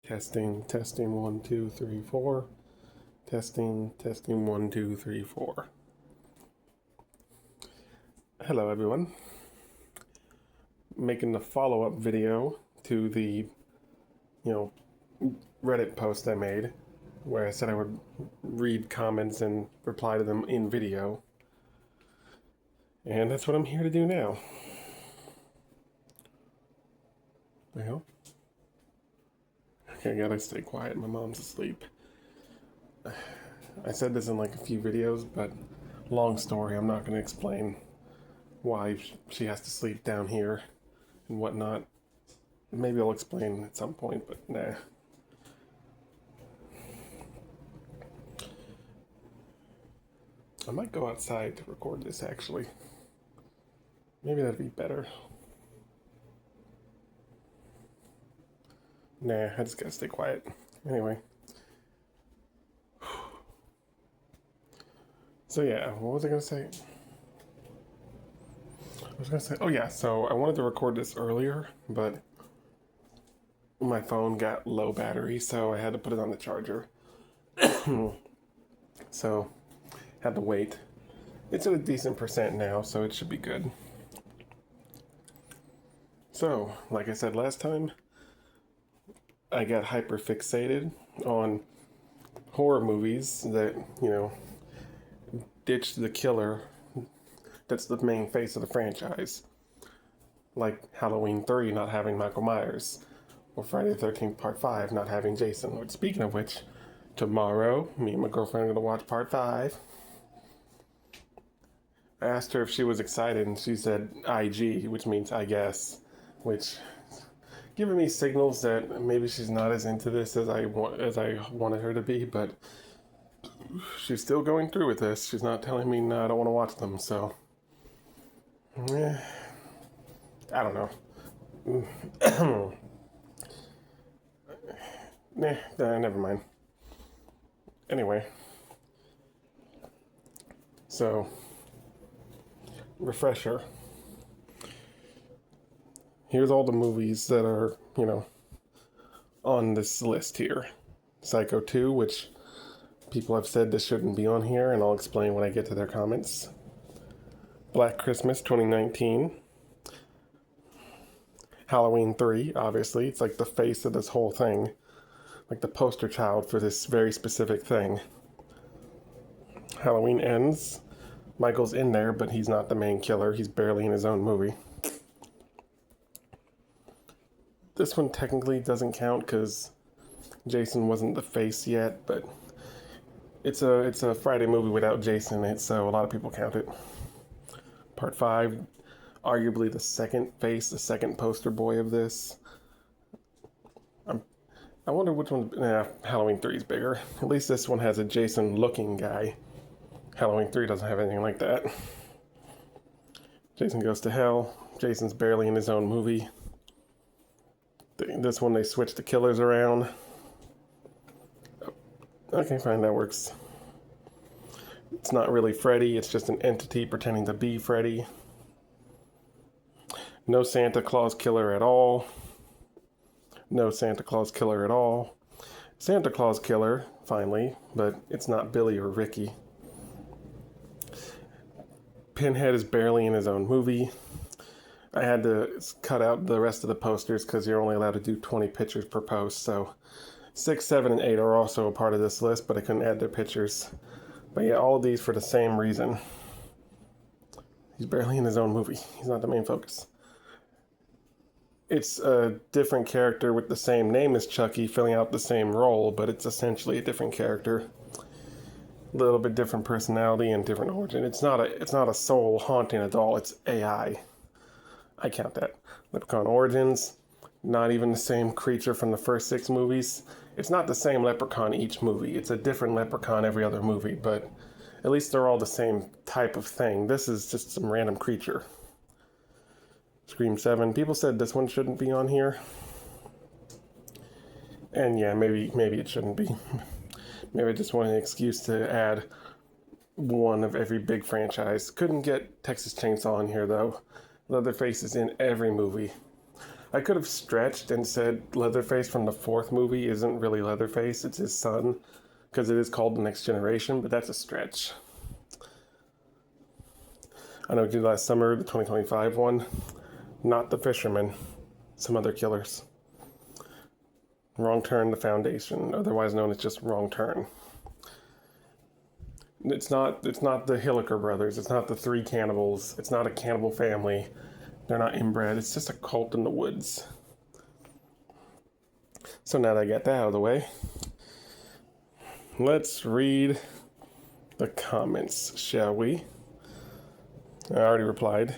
Testing, testing, 1, 2, 3, 4. Testing, testing, 1, 2, 3, 4. Hello, everyone. Making the follow-up video to the, Reddit post I made where I said I would read comments and reply to them in video. And that's what I'm here to do now. The hell? Okay, I gotta stay quiet. My mom's asleep. I said this in like a few videos, but long story. I'm not gonna explain why she has to sleep down here and whatnot. Maybe I'll explain at some point, but nah. I might go outside to record this actually. Maybe that'd be better. Nah, I just gotta stay quiet. Anyway. So yeah, what was I gonna say? Oh yeah, so I wanted to record this earlier, but my phone got low battery, so I had to put it on the charger. So, had to wait. It's at a decent percent now, so it should be good. So, like I said last time, I got hyper fixated on horror movies that, ditched the killer that's the main face of the franchise. Like Halloween 3 not having Michael Myers, or Friday the 13th Part 5 not having Jason. Which, speaking of which, tomorrow, me and my girlfriend are going to watch Part 5. I asked her if she was excited, and she said IG, which means I guess, which giving me signals that maybe she's not as into this as I wanted her to be, but she's still going through with this. She's not telling me, no, I don't want to watch them, so I don't know. Never mind. Anyway, so refresher. Here's all the movies that are, on this list here. Psycho 2, which people have said this shouldn't be on here, and I'll explain when I get to their comments. Black Christmas 2019. Halloween 3, obviously. It's like the face of this whole thing. Like the poster child for this very specific thing. Halloween Ends. Michael's in there, but he's not the main killer. He's barely in his own movie. This one technically doesn't count because Jason wasn't the face yet, but it's a Friday movie without Jason in it, so a lot of people count it. Part 5, arguably the second face, the second poster boy of this. I wonder which one. Halloween 3 is bigger. At least this one has a Jason-looking guy. Halloween 3 doesn't have anything like that. Jason Goes to Hell. Jason's barely in his own movie. This one, they switch the killers around. Okay, fine, that works. It's not really Freddy, it's just an entity pretending to be Freddy. No Santa Claus killer at all. No Santa Claus killer at all. Santa Claus killer, finally, but it's not Billy or Ricky. Pinhead is barely in his own movie. I had to cut out the rest of the posters because you're only allowed to do 20 pictures per post, so 6, 7, and 8 are also a part of this list, but I couldn't add their pictures. But yeah, all of these for the same reason. He's barely in his own movie. He's not the main focus. It's a different character with the same name as Chucky, filling out the same role, but it's essentially a different character. A little bit different personality and different origin. It's not a soul haunting a doll, it's AI. I count that. Leprechaun Origins, not even the same creature from the first 6 movies. It's not the same leprechaun each movie. It's a different leprechaun every other movie, but at least they're all the same type of thing. This is just some random creature. Scream 7. People said this one shouldn't be on here. And yeah, maybe it shouldn't be. Maybe I just wanted an excuse to add one of every big franchise. Couldn't get Texas Chainsaw in here, though. Leatherface is in every movie. I could have stretched and said Leatherface from the fourth movie isn't really Leatherface, it's his son, because it is called The Next Generation, but that's a stretch. I know we did last summer, the 2025 one. Not the Fisherman, some other killers. Wrong Turn, The Foundation, otherwise known as just Wrong Turn. It's not the Hilliker brothers. It's not the three cannibals. It's not a cannibal family. They're not inbred. It's just a cult in the woods. So now that I got that out of the way, let's read the comments, shall we? I already replied.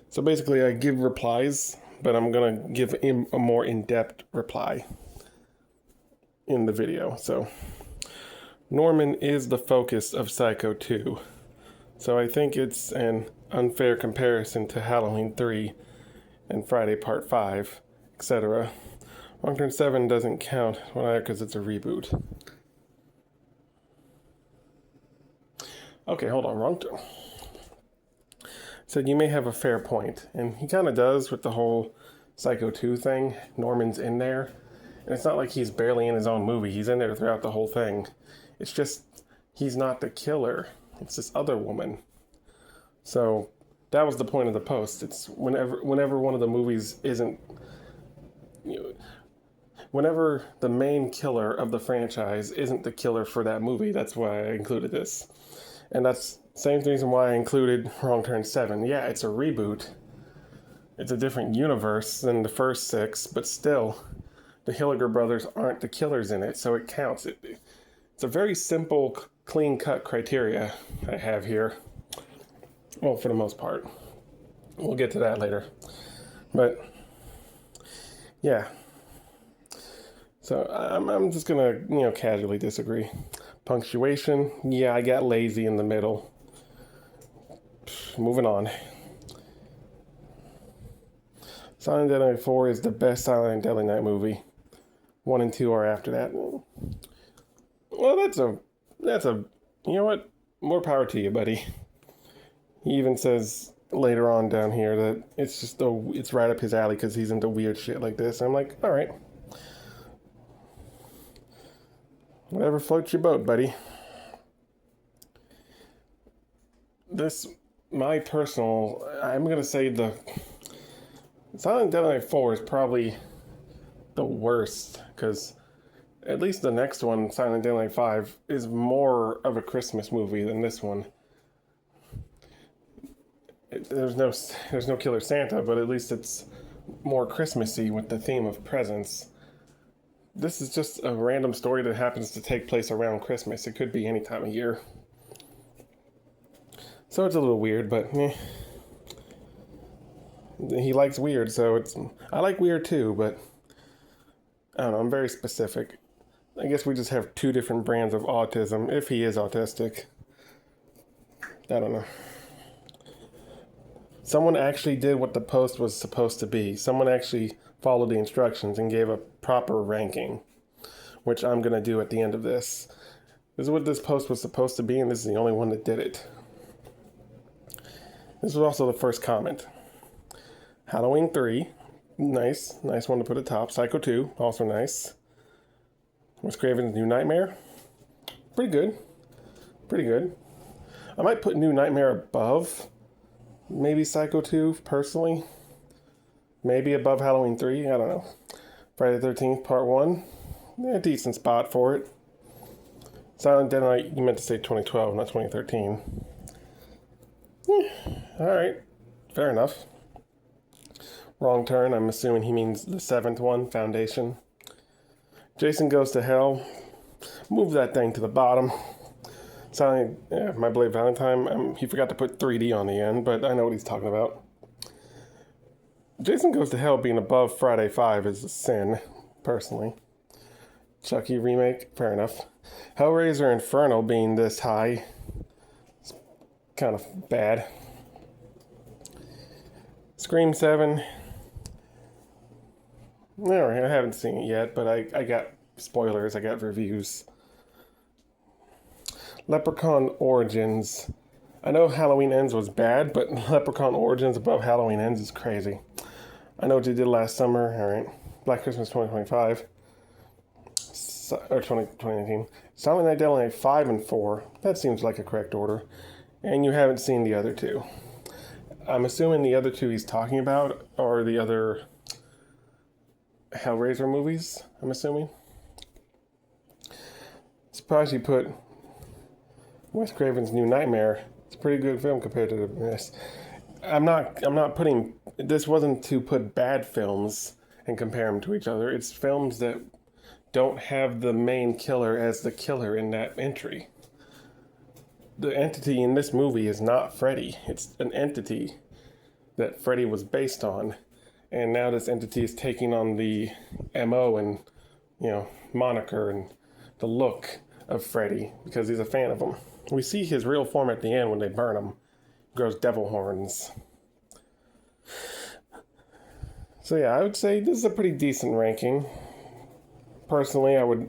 So basically, I give replies, but I'm going to give him a more in-depth reply in the video. So, Norman is the focus of Psycho 2. So I think it's an unfair comparison to Halloween 3 and Friday Part 5, etc. Wrong Turn 7 doesn't count because it's a reboot. Okay, hold on, Wrong Turn. Said you may have a fair point, and he kind of does with the whole Psycho 2 thing. Norman's in there, and it's not like he's barely in his own movie. He's in there throughout the whole thing. It's just he's not the killer. It's this other woman. So that was the point of the post. It's whenever one of the movies isn't, whenever the main killer of the franchise isn't the killer for that movie, that's why I included this. And that's the same reason why I included Wrong Turn 7. Yeah, it's a reboot. It's a different universe than the first 6, but still, the Hilliker brothers aren't the killers in it, so it counts. It's a very simple, clean-cut criteria I have here. Well, for the most part. We'll get to that later. But, yeah. So, I'm just gonna, casually disagree. Punctuation, yeah, I got lazy in the middle. Moving on. Silent Deadly Night 4 is the best Silent Deadly Night movie. 1 and 2 are after that. Well, that's a, you know what? More power to you, buddy. He even says later on down here that it's right up his alley because he's into weird shit like this. I'm like, all right. Whatever floats your boat, buddy. I'm going to say the Silent Deadly Night 4 is probably the worst because at least the next one, Silent Deadly Night 5, is more of a Christmas movie than this one. There's no Killer Santa, but at least it's more Christmassy with the theme of presents. This is just a random story that happens to take place around Christmas. It could be any time of year. So it's a little weird, but he likes weird, so I like weird too, but I don't know, I'm very specific. I guess we just have two different brands of autism, if he is autistic. I don't know. Someone actually did what the post was supposed to be. Someone actually followed the instructions and gave a proper ranking, which I'm going to do at the end of this. This is what this post was supposed to be, and this is the only one that did it. This was also the first comment. Halloween 3, nice one to put at top. Psycho 2, also nice. Wes Craven's New Nightmare, pretty good. I might put New Nightmare above maybe Psycho 2, personally. Maybe above Halloween 3, I don't know. Friday the 13th, Part 1, a decent spot for it. Silent Dead Night, you meant to say 2012, not 2013. Alright, fair enough. Wrong Turn, I'm assuming he means the 7th one, Foundation. Jason Goes to Hell, move that thing to the bottom. My Blade Valentine, he forgot to put 3D on the end, but I know what he's talking about. Jason Goes to Hell being above Friday 5 is a sin, personally. Chucky remake, fair enough. Hellraiser Inferno being this high, it's kind of bad. Scream 7, alright, I haven't seen it yet, but I got spoilers, I got reviews. Leprechaun Origins. I know Halloween Ends was bad, but Leprechaun Origins above Halloween Ends is crazy. I Know What You Did Last Summer. All right. Black Christmas 2025. Or 2019. Silent Night, Deadly Night 5 and 4. That seems like a correct order. And you haven't seen the other two. I'm assuming the other two he's talking about are the other Hellraiser movies, I'm assuming. Surprised you put Wes Craven's New Nightmare. It's a pretty good film compared to this. I'm not putting, this wasn't to put bad films and compare them to each other. It's films that don't have the main killer as the killer in that entry. The entity in this movie is not Freddy. It's an entity that Freddy was based on. And now this entity is taking on the MO and, moniker and the look of Freddy because he's a fan of him. We see his real form at the end when they burn him. He grows devil horns. So yeah, I would say this is a pretty decent ranking. Personally, I would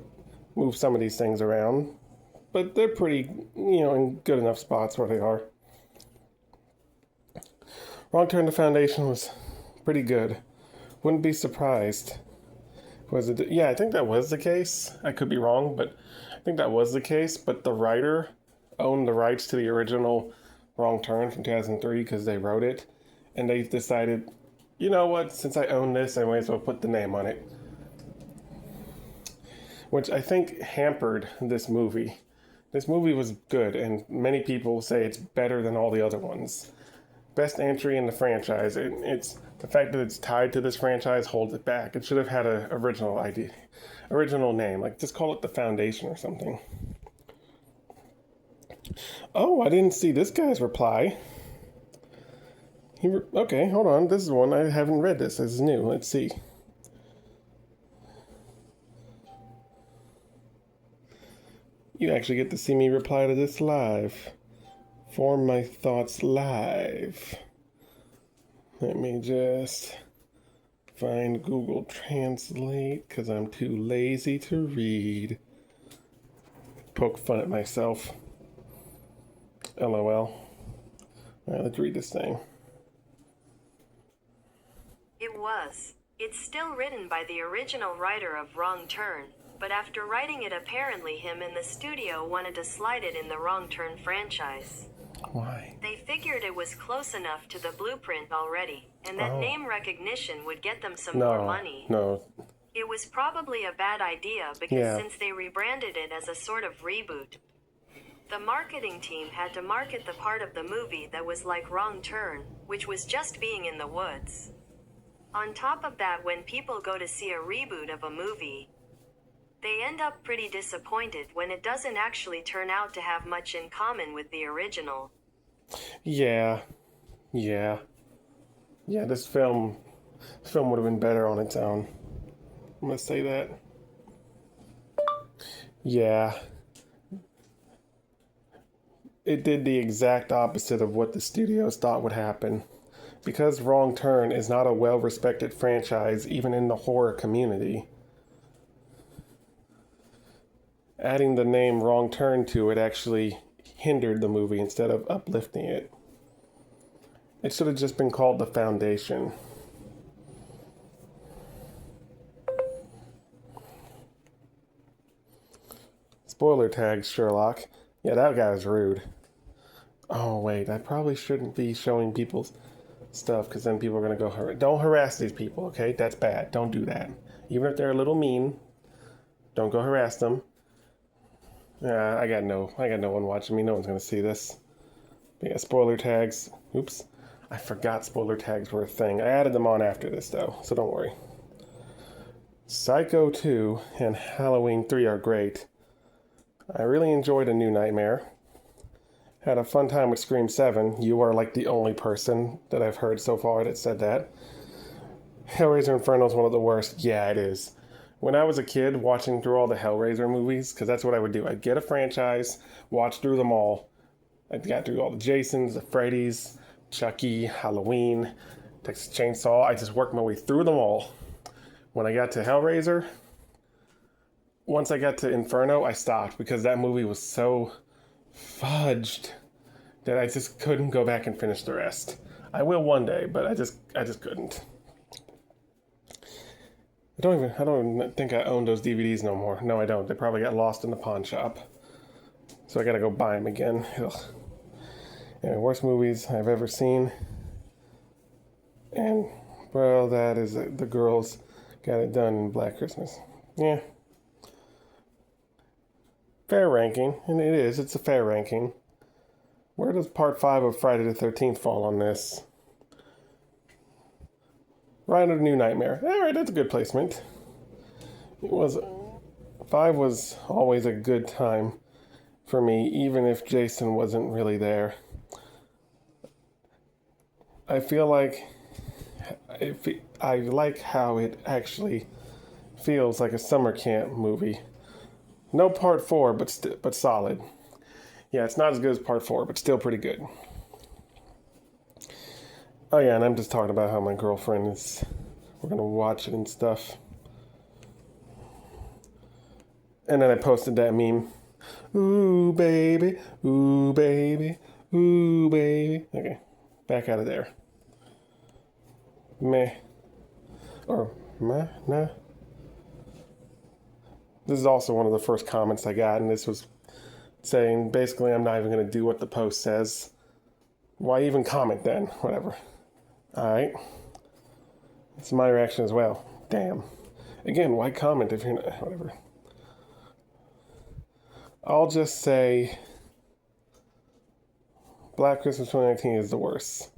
move some of these things around, but they're pretty, in good enough spots where they are. Wrong Turn to Foundation was pretty good. Wouldn't be surprised. Was it? Yeah, I think that was the case. I could be wrong, but I think that was the case. But the writer owned the rights to the original Wrong Turn from 2003 because they wrote it, and they decided, you know what? Since I own this, I might as well put the name on it. Which I think hampered this movie. This movie was good, and many people say it's better than all the other ones. Best entry in the franchise. It's the fact that it's tied to this franchise holds it back. It should have had an original name. Like, just call it The Foundation or something. Oh, I didn't see this guy's reply. Okay, hold on. This is one. I haven't read this. This is new. Let's see. You actually get to see me reply to this live. Form my thoughts live. Let me just find Google Translate because I'm too lazy to read. Poke fun at myself. LOL. Alright, let's read this thing. It's still written by the original writer of Wrong Turn. But after writing it, apparently him and the studio wanted to slide it in the Wrong Turn franchise. Why? They figured it was close enough to the blueprint already, and that name recognition would get them some more money. No. It was probably a bad idea because since they rebranded it as a sort of reboot, the marketing team had to market the part of the movie that was like Wrong Turn, which was just being in the woods. On top of that, when people go to see a reboot of a movie, they end up pretty disappointed when it doesn't actually turn out to have much in common with the original. Yeah, this film would have been better on its own. I'm gonna say that. Yeah. It did the exact opposite of what the studios thought would happen. Because Wrong Turn is not a well-respected franchise, even in the horror community, adding the name Wrong Turn to it actually hindered the movie instead of uplifting it. It should have just been called The Foundation. Spoiler tags, Sherlock. Yeah, that guy was rude. Oh, wait, I probably shouldn't be showing people's stuff because then people are going to go, don't harass these people, okay? That's bad. Don't do that. Even if they're a little mean, don't go harass them. I got no one watching me. No one's going to see this. But yeah, spoiler tags. Oops. I forgot spoiler tags were a thing. I added them on after this, though, so don't worry. Psycho 2 and Halloween 3 are great. I really enjoyed A New Nightmare. Had a fun time with Scream 7. You are like the only person that I've heard so far that said that. Hellraiser Inferno is one of the worst. Yeah, it is. When I was a kid watching through all the Hellraiser movies, because that's what I would do. I'd get a franchise, watch through them all. I got through all the Jasons, the Freddys, Chucky, Halloween, Texas Chainsaw. I just worked my way through them all. When I got to Hellraiser, once I got to Inferno, I stopped because that movie was so fudged that I just couldn't go back and finish the rest. I will one day, but I just couldn't. I don't even think I own those DVDs no more. No, I don't. They probably got lost in the pawn shop. So I gotta go buy them again. Ugh. Anyway, worst movies I've ever seen. And, well, that is The Girls Got It Done in Black Christmas. Yeah. Fair ranking. And it is. It's a fair ranking. Where does part 5 of Friday the 13th fall on this? Right under New Nightmare. Alright, that's a good placement. 5 was always a good time for me, even if Jason wasn't really there. I feel like I like how it actually feels like a summer camp movie. No part 4, but solid. Yeah, it's not as good as part 4, but still pretty good. Oh yeah, and I'm just talking about how my girlfriend is. We're gonna watch it and stuff. And then I posted that meme. Ooh baby, ooh baby, ooh baby. Okay, back out of there. Meh. Or meh, nah. This is also one of the first comments I got, and this was saying basically I'm not even going to do what the post says. Why even comment then? Whatever. Alright. It's my reaction as well. Damn. Again, why comment if you're not. Whatever. I'll just say Black Christmas 2019 is the worst.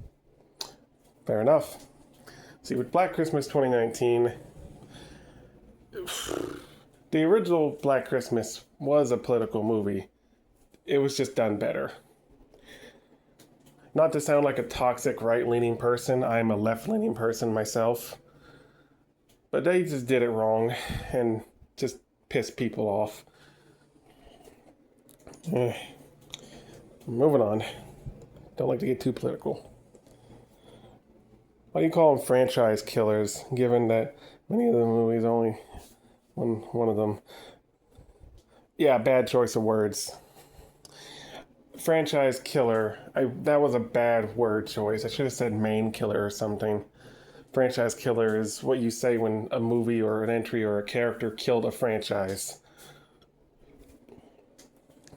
Fair enough. See, with Black Christmas 2019, the original Black Christmas was a political movie. It was just done better. Not to sound like a toxic right-leaning person, I'm a left-leaning person myself. But they just did it wrong and just pissed people off. Moving on. Don't like to get too political. Why do you call them franchise killers, given that many of the movies only one of them? Yeah, bad choice of words. Franchise killer, that was a bad word choice. I should have said main killer or something. Franchise killer is what you say when a movie or an entry or a character killed a franchise.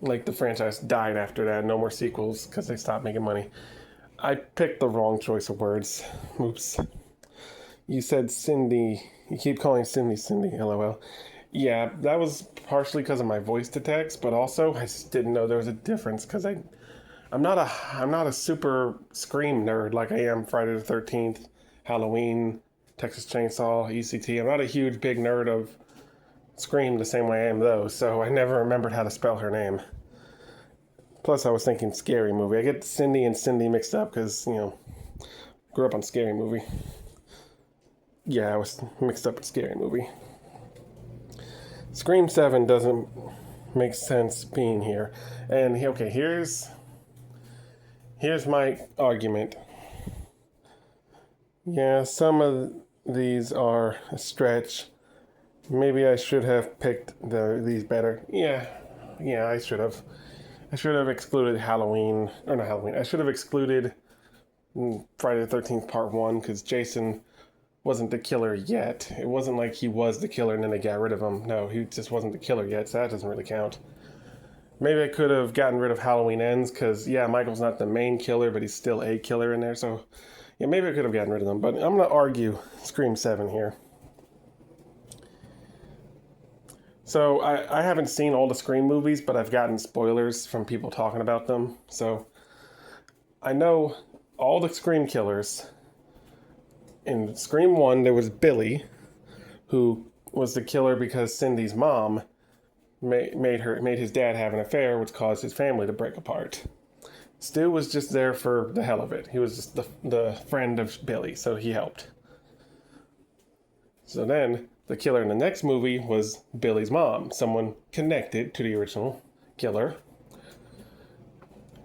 Like the franchise died after that, no more sequels because they stopped making money. I picked the wrong choice of words. Oops. You said Cindy. You keep calling Cindy, LOL. Yeah, that was partially because of my voice to text, but also I just didn't know there was a difference because I'm not a super Scream nerd like I am Friday the 13th, Halloween, Texas Chainsaw, ECT. I'm not a huge big nerd of Scream the same way I am those, so I never remembered how to spell her name. Plus, I was thinking Scary Movie. I get Cindy and Cindy mixed up because, grew up on Scary Movie. Yeah, I was mixed up with Scary Movie. Scream 7 doesn't make sense being here. And, okay, here's my argument. Yeah, some of these are a stretch. Maybe I should have picked these better. Yeah, I should have. I should have excluded Halloween, or not Halloween. I should have excluded Friday the 13th Part 1 because Jason wasn't the killer yet. It wasn't like he was the killer and then they got rid of him. No, he just wasn't the killer yet, so that doesn't really count. Maybe I could have gotten rid of Halloween Ends because, yeah, Michael's not the main killer, but he's still a killer in there. So, yeah, maybe I could have gotten rid of them. But I'm going to argue Scream 7 here. So I haven't seen all the Scream movies, but I've gotten spoilers from people talking about them. So I know all the Scream killers. In Scream 1, there was Billy, who was the killer because Cindy's mom made his dad have an affair, which caused his family to break apart. Stu was just there for the hell of it. He was just the friend of Billy, so he helped. So then the killer in the next movie was Billy's mom, someone connected to the original killer.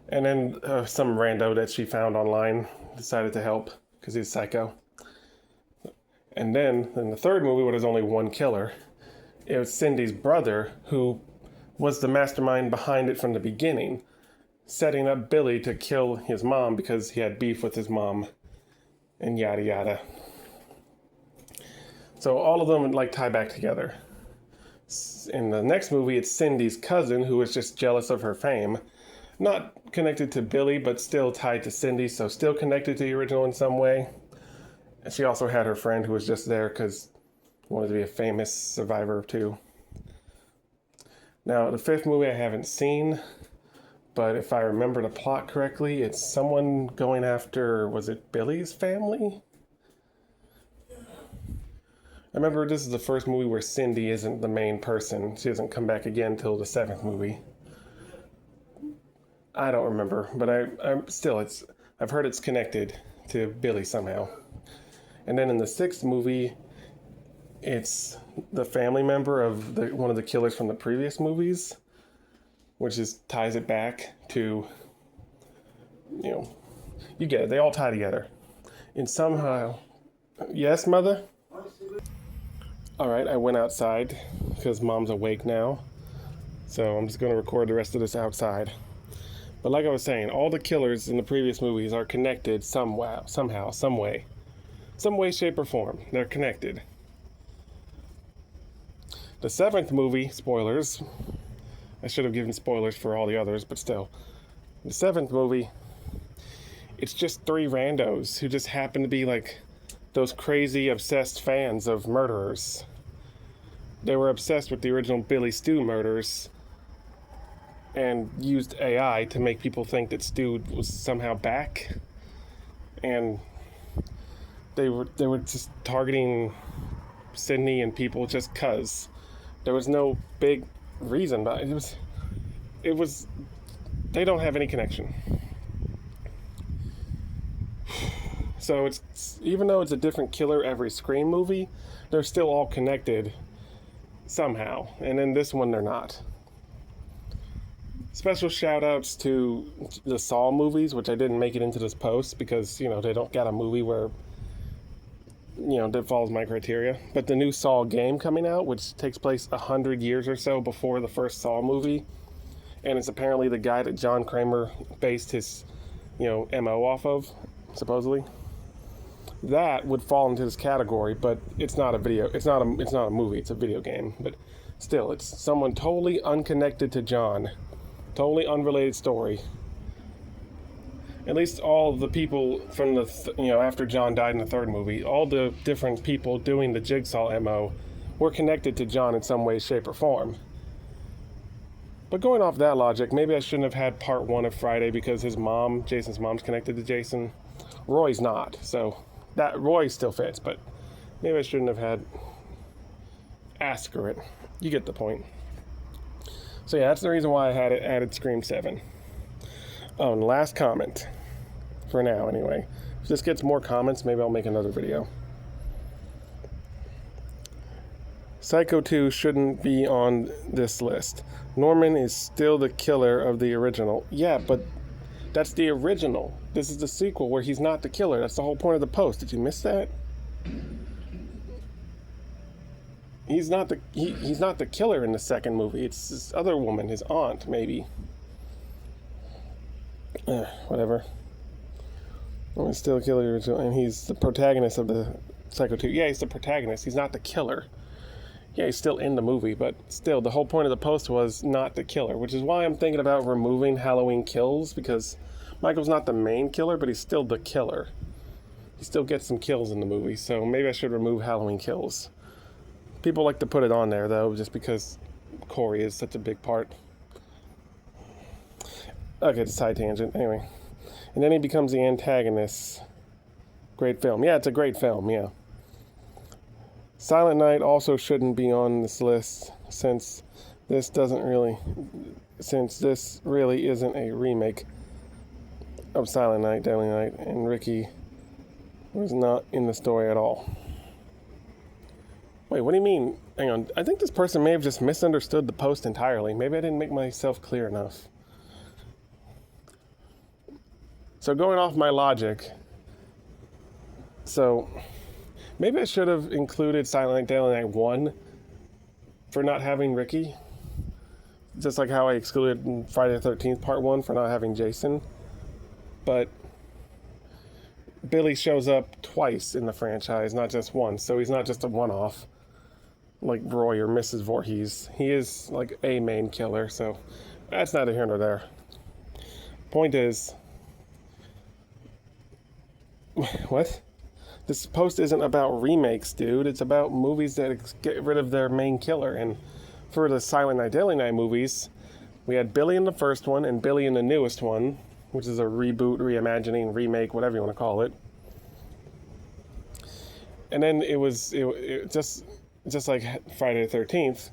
And then some rando that she found online decided to help because he's psycho. And then in the third movie, where there's only one killer, it was Cindy's brother who was the mastermind behind it from the beginning, setting up Billy to kill his mom because he had beef with his mom, and yada yada. So all of them like tie back together. In the next movie, it's Cindy's cousin who is just jealous of her fame. Not connected to Billy, but still tied to Cindy, so still connected to the original in some way. And she also had her friend who was just there because she wanted to be a famous survivor too. Now, the fifth movie I haven't seen, but if I remember the plot correctly, it's someone going after, was it Billy's family? I remember this is the first movie where Cindy isn't the main person. She doesn't come back again until the seventh movie. I don't remember, but I've heard it's connected to Billy somehow. And then in the sixth movie, it's the family member of one of the killers from the previous movies, which ties it back to, you get it. They all tie together. And somehow, yes, Mother? All right, I went outside because Mom's awake now. So I'm just going to record the rest of this outside. But like I was saying, all the killers in the previous movies are connected somehow, some way, shape, or form. They're connected. The seventh movie, spoilers. I should have given spoilers for all the others, but still. The seventh movie, it's just three randos who just happen to be like those crazy, obsessed fans of murderers. They were obsessed with the original Billy Stu murders and used AI to make people think that Stu was somehow back. And they were just targeting Sydney and people just 'cause. There was no big reason, but it was they don't have any connection. So it's even though it's a different killer every Scream movie, they're still all connected somehow. And in this one, they're not. Special shout outs to the Saw movies, which I didn't make it into this post because, they don't got a movie where, that follows my criteria. But the new Saw game coming out, which takes place 100 years or so before the first Saw movie. And it's apparently the guy that John Kramer based his, MO off of, supposedly. That would fall into this category, but it's not a movie, it's a video game. But still, it's someone totally unconnected to John. Totally unrelated story. At least all the people from after John died in the third movie, all the different people doing the Jigsaw MO were connected to John in some way, shape, or form. But going off that logic, maybe I shouldn't have had part 1 of Friday because Jason's mom's connected to Jason. Roy's not, so that Roy still fits, but maybe I shouldn't have had Askerit. You get the point. So yeah, that's the reason why I had it added Scream 7. Oh, and last comment. For now, anyway. If this gets more comments, maybe I'll make another video. Psycho 2 shouldn't be on this list. Norman is still the killer of the original. Yeah, but that's the original. This is the sequel where he's not the killer. That's the whole point of the post. Did you miss that? He's not the killer in the second movie. It's this other woman, his aunt, maybe. Whatever. He's still a killer, and he's the protagonist of the Psycho 2. Yeah, he's the protagonist. He's not the killer. Yeah, he's still in the movie, but still, the whole point of the post was not the killer, which is why I'm thinking about removing Halloween Kills, because Michael's not the main killer, but he's still the killer. He still gets some kills in the movie, so maybe I should remove Halloween Kills. People like to put it on there, though, just because Corey is such a big part. Okay, it's a side tangent. Anyway. And then he becomes the antagonist. Great film. Yeah, it's a great film, yeah. Silent Night also shouldn't be on this list since this really isn't a remake of Silent Night, Deadly Night, and Ricky was not in the story at all. Wait, what do you mean? Hang on. I think this person may have just misunderstood the post entirely. Maybe I didn't make myself clear enough. So going off my logic, maybe I should have included Silent Night, Deadly Night 1 for not having Ricky. Just like how I excluded Friday the 13th Part 1 for not having Jason. But Billy shows up twice in the franchise, not just once. So he's not just a one-off like Roy or Mrs. Voorhees. He is like a main killer, so that's neither here nor there. Point is, what? This post isn't about remakes, dude. It's about movies that get rid of their main killer. And for the Silent Night, Deadly Night movies, we had Billy in the first one and Billy in the newest one, which is a reboot, reimagining, remake, whatever you want to call it. And then it just like Friday the 13th,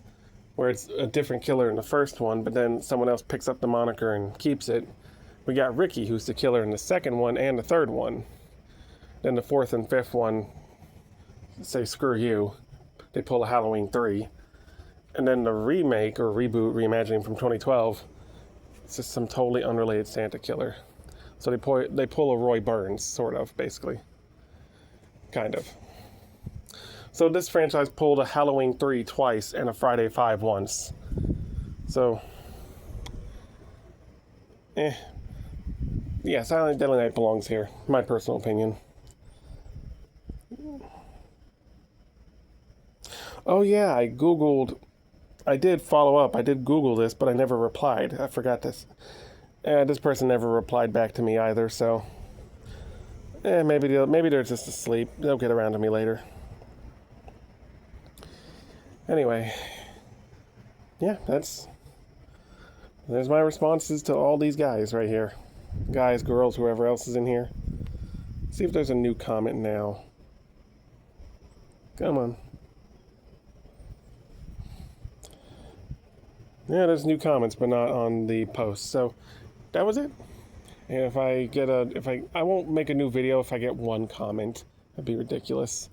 where it's a different killer in the first one, but then someone else picks up the moniker and keeps it. We got Ricky, who's the killer in the second one and the third one. Then the fourth and fifth one say, screw you. They pull a Halloween 3. And then the remake or reboot, reimagining from 2012, it's just some totally unrelated Santa killer. So they pull a Roy Burns, sort of, basically. Kind of. So this franchise pulled a Halloween 3 twice and a Friday 5 once. So, yeah, Silent Deadly Night belongs here, my personal opinion. Oh yeah, I did follow up. I did Google this, but I never replied. I forgot this. This person never replied back to me either, so maybe they're just asleep. They'll get around to me later. Anyway, yeah, there's my responses to all these guys right here. Guys, girls, whoever else is in here. See if there's a new comment now. Come on. Yeah, there's new comments, but not on the post. So that was it. And if I won't make a new video if I get one comment. That'd be ridiculous.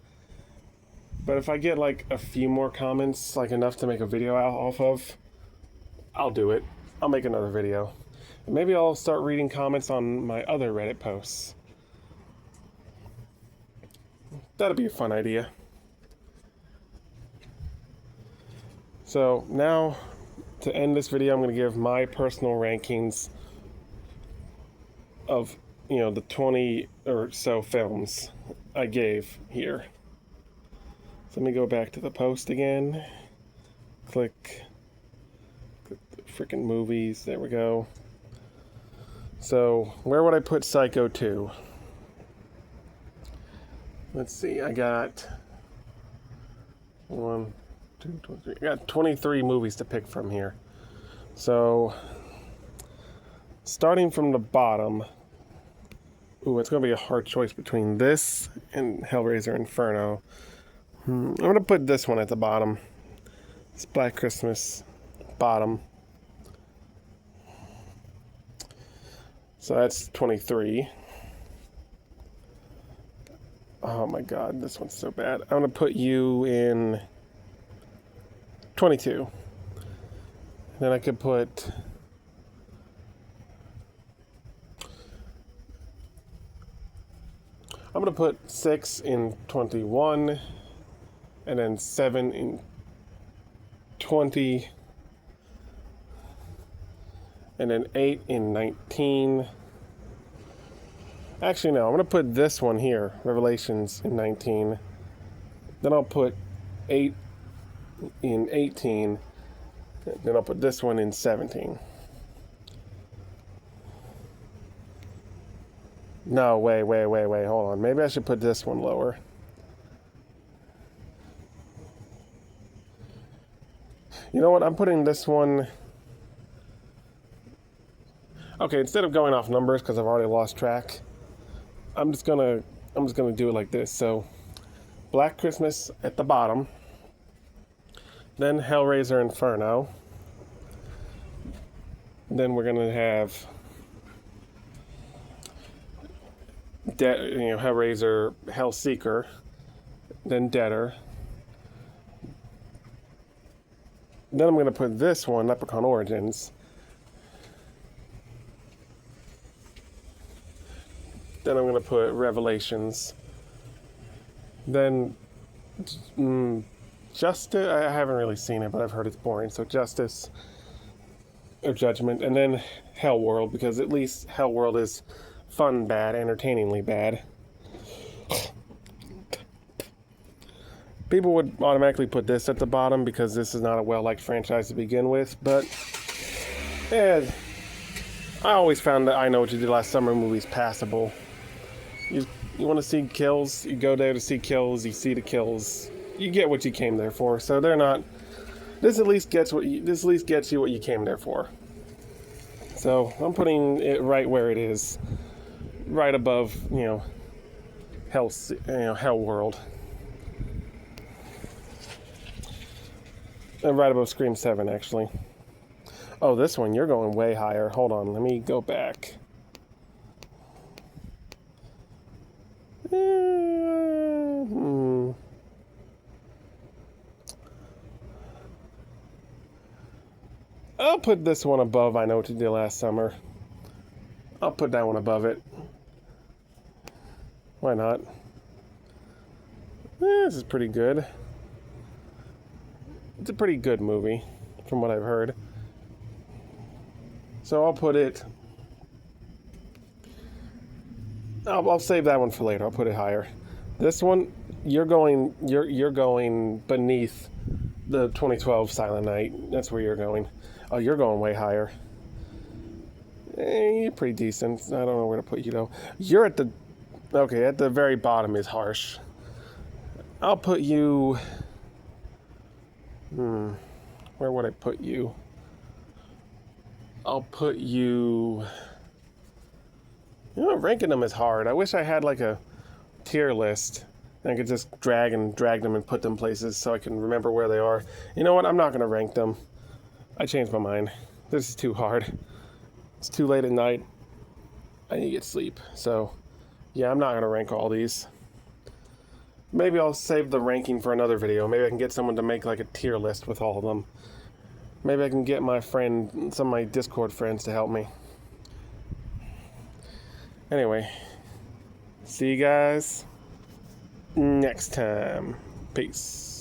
But if I get like a few more comments, like enough to make a video off of, I'll do it. I'll make another video. And maybe I'll start reading comments on my other Reddit posts. That'd be a fun idea. So now, to end this video, I'm going to give my personal rankings of, the 20 or so films I gave here. So let me go back to the post again. Click the freaking movies. There we go. So, where would I put Psycho 2? Let's see, I got 1, 2, 3. I got 23 movies to pick from here. So, starting from the bottom, it's going to be a hard choice between this and Hellraiser Inferno. I'm going to put this one at the bottom. It's Black Christmas, bottom. So that's 23. Oh my god, this one's so bad. I'm going to put you in 22. Then I could put... I'm going to put 6 in 21, and then 7 in 20, and then 8 in 19. Actually, no, I'm going to put this one here, Revelations, in 19. Then I'll put 8 in 18. Then I'll put this one in 17. No, wait, hold on. Maybe I should put this one lower. You know what? I'm putting this one... Okay, instead of going off numbers, because I've already lost track, I'm just gonna do it like this. So, Black Christmas at the bottom, then Hellraiser Inferno, then we're gonna have Hellraiser Hellseeker, then Deader. Then I'm gonna put this one, Leprechaun Origins. Then I'm going to put Revelations. Then Justice. I haven't really seen it, but I've heard it's boring. So Justice or Judgment. And then Hellworld, because at least Hellworld is fun bad, entertainingly bad. People would automatically put this at the bottom because this is not a well-liked franchise to begin with, but yeah, I always found that I Know What You Did Last Summer movies passable. You want to see kills, you go there to see kills, you see the kills, you get what you came there for. So they're not. This at least gets you what you came there for. So I'm putting it right where it is, right above Hell World, and right above Scream 7 actually. Oh, this one you're going way higher. Hold on, let me go back. I'll put this one above I Know What You Did Last Summer. I'll put that one above it. Why not? This is pretty good. It's a pretty good movie, from what I've heard. So I'll put it... I'll save that one for later. I'll put it higher. This one, you're going beneath the 2012 Silent Night. That's where you're going. Oh, you're going way higher. You're pretty decent. I don't know where to put you though. You're at the... Okay, at the very bottom is harsh. I'll put you... Where would I put you? I'll put you... Ranking them is hard. I wish I had like a tier list. I could just drag them and put them places so I can remember where they are. You know what? I'm not going to rank them. I changed my mind. This is too hard. It's too late at night. I need to get sleep. So, yeah, I'm not going to rank all these. Maybe I'll save the ranking for another video. Maybe I can get someone to make like a tier list with all of them. Maybe I can get some of my Discord friends to help me. Anyway, see you guys next time. Peace.